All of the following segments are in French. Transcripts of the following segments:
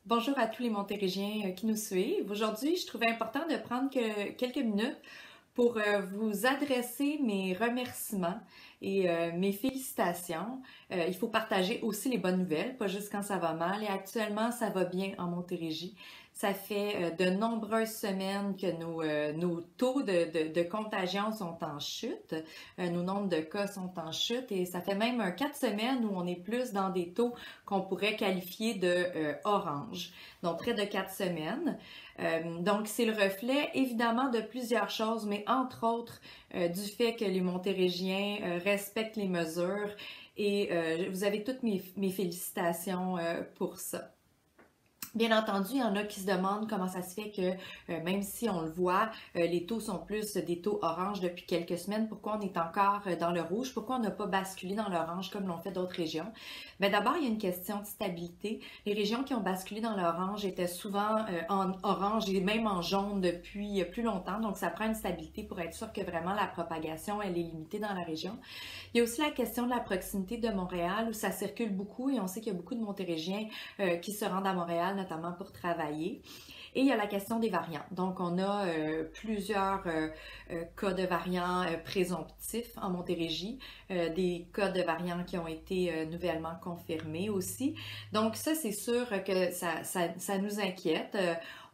Bonjour à tous les Montérégiens qui nous suivent. Aujourd'hui, je trouvais important de prendre quelques minutes pour vous adresser mes remerciements et mes félicitations. Il faut partager aussi les bonnes nouvelles, pas juste quand ça va mal. Et actuellement, ça va bien en Montérégie. Ça fait de nombreuses semaines que nos taux de contagion sont en chute, nos nombres de cas sont en chute et ça fait même 4 semaines où on est plus dans des taux qu'on pourrait qualifier de orange, donc près de 4 semaines. Donc c'est le reflet évidemment de plusieurs choses, mais entre autres du fait que les Montérégiens respectent les mesures et vous avez toutes mes félicitations pour ça. Bien entendu, il y en a qui se demandent comment ça se fait que, même si on le voit, les taux sont plus des taux orange depuis quelques semaines, pourquoi on est encore dans le rouge, pourquoi on n'a pas basculé dans l'orange comme l'ont fait d'autres régions? Bien, d'abord, il y a une question de stabilité. Les régions qui ont basculé dans l'orange étaient souvent en orange et même en jaune depuis plus longtemps, donc ça prend une stabilité pour être sûr que vraiment la propagation, elle est limitée dans la région. Il y a aussi la question de la proximité de Montréal où ça circule beaucoup et on sait qu'il y a beaucoup de Montérégiens qui se rendent à Montréal, notamment pour travailler. Et il y a la question des variants. Donc, on a plusieurs cas de variants présomptifs en Montérégie, des cas de variants qui ont été nouvellement confirmés aussi. Donc, ça, c'est sûr que ça nous inquiète.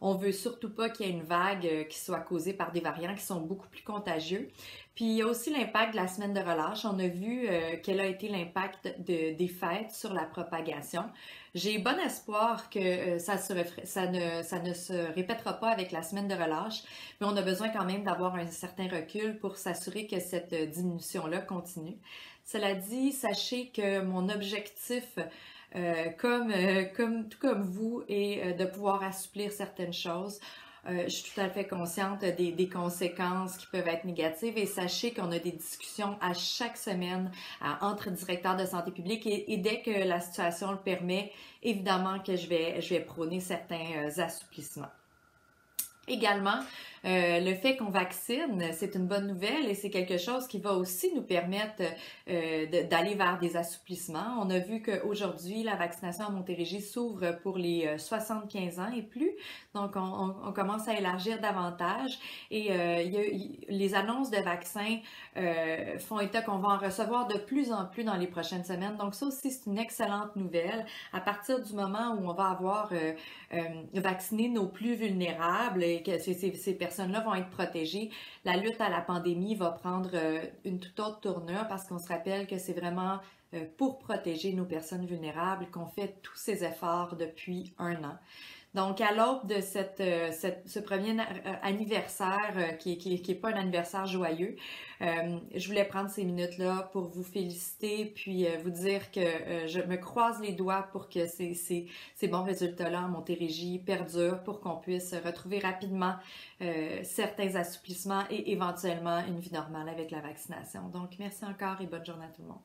On veut surtout pas qu'il y ait une vague qui soit causée par des variants qui sont beaucoup plus contagieux. Puis, il y a aussi l'impact de la semaine de relâche. On a vu quel a été l'impact des fêtes sur la propagation. J'ai bon espoir que ça ne se répétera pas avec la semaine de relâche, mais on a besoin quand même d'avoir un certain recul pour s'assurer que cette diminution-là continue. Cela dit, sachez que mon objectif, tout comme vous, est de pouvoir assouplir certaines choses. Je suis tout à fait consciente des conséquences qui peuvent être négatives et sachez qu'on a des discussions à chaque semaine entre directeurs de santé publique et dès que la situation le permet, évidemment que je vais prôner certains assouplissements. Également, le fait qu'on vaccine, c'est une bonne nouvelle et c'est quelque chose qui va aussi nous permettre d'aller vers des assouplissements. On a vu qu'aujourd'hui, la vaccination à Montérégie s'ouvre pour les 75 ans et plus. Donc, on commence à élargir davantage et les annonces de vaccins font état qu'on va en recevoir de plus en plus dans les prochaines semaines. Donc, ça aussi, c'est une excellente nouvelle. À partir du moment où on va avoir vacciné nos plus vulnérables et que ces personnes-là vont être protégées, la lutte à la pandémie va prendre une toute autre tournure parce qu'on se rappelle que c'est vraiment pour protéger nos personnes vulnérables qu'on fait tous ces efforts depuis 1 an. Donc, à l'aube de ce premier anniversaire, qui est pas un anniversaire joyeux, je voulais prendre ces minutes-là pour vous féliciter, puis vous dire que je me croise les doigts pour que ces bons résultats-là en Montérégie perdurent, pour qu'on puisse retrouver rapidement certains assouplissements et éventuellement une vie normale avec la vaccination. Donc, merci encore et bonne journée à tout le monde.